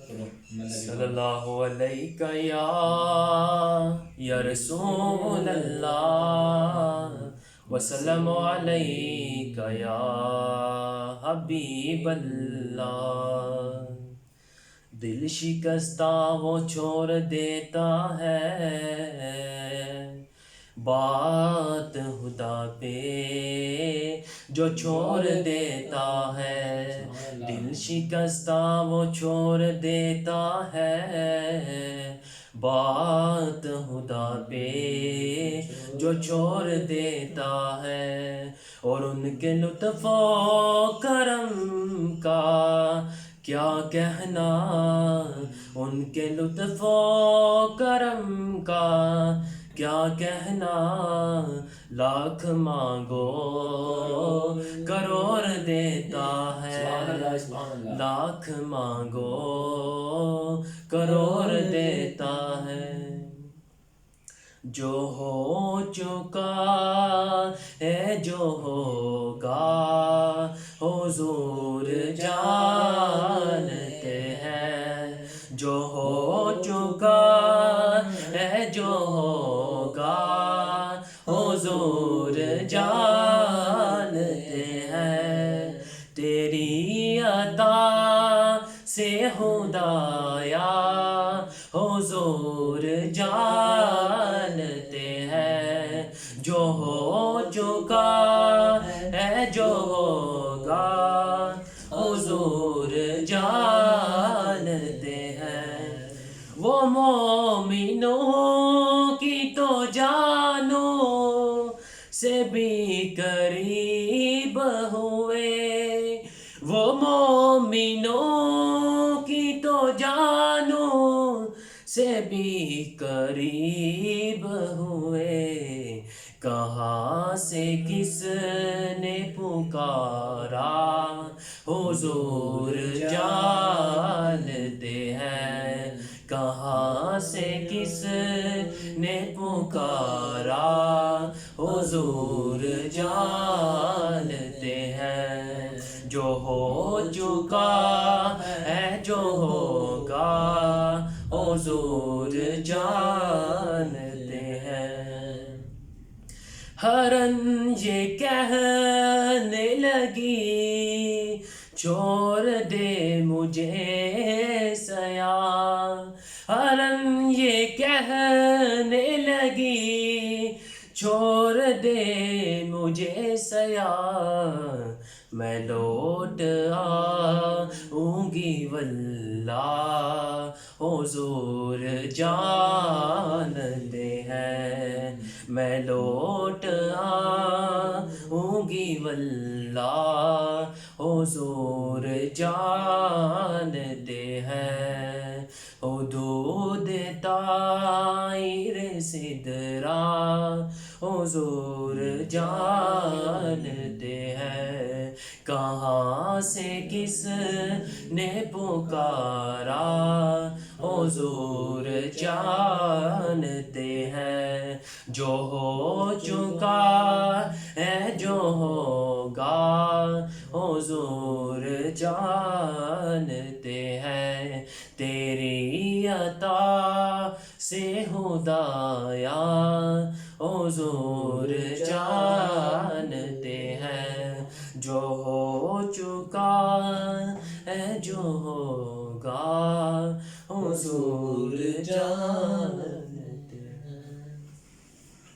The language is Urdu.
صلی اللہ علیہ یا رسول اللہ، وسلم علیہ یا حبیب اللہ۔ دل شکستہ وہ چھوڑ دیتا ہے، بات خدا پہ جو چھوڑ دیتا ہے۔ دل شکستہ وہ چھوڑ دیتا ہے، بات خدا پہ جو چھوڑ دیتا ہے۔ اور ان کے لطف و کرم کا کیا کہنا، ان کے لطف و کرم کا کیا کہنا۔ لاکھ مانگو کروڑ دیتا ہے، لاکھ مانگو کروڑ دیتا ہے۔ جو ہو چکا ہے جو ہوگا حضور جانتے ہیں، جو ہو چکا ہے جو ہوگا حضور جانتے ہیں۔ تیری عطا سے خدایا حضور جانتے ہیں، جو ہو چکا ہے جو ہوگا حضور جانتے ہیں۔ وہ مومنوں کی تو جانوں سے بھی قریب ہوئے، وہ مومنوں کی تو جانوں سے بھی قریب ہوئے۔ کہاں سے کس نے پکارا حضور جانتے ہیں، کہاں سے کس نے پکارا حضور جانتے ہیں۔ جو ہو چکا ہے جو ہوگا حضور جانتے ہیں۔ ہرن یہ کہنے لگی چھوڑ دے مجھے سیاہ، ہرن یہ کہنے لگی چھوڑ دے مجھے سیاہ۔ میں لوٹ آؤں گی واللہ حضور جانتے ہیں، میں لوٹ آؤں گی واللہ حضور جانتے ہیں۔ حدود طائر سدرا حضور جانتے ہیں، کہاں سے کس نے پکارا حضور جانتے ہیں۔ جو ہو چکا ہے جو ہوگا حضور جانتے ہیں۔ تیری عطا سے خدایا حضور جانتے ہیں، جو ہو چکا ہے جو ہوگا حضور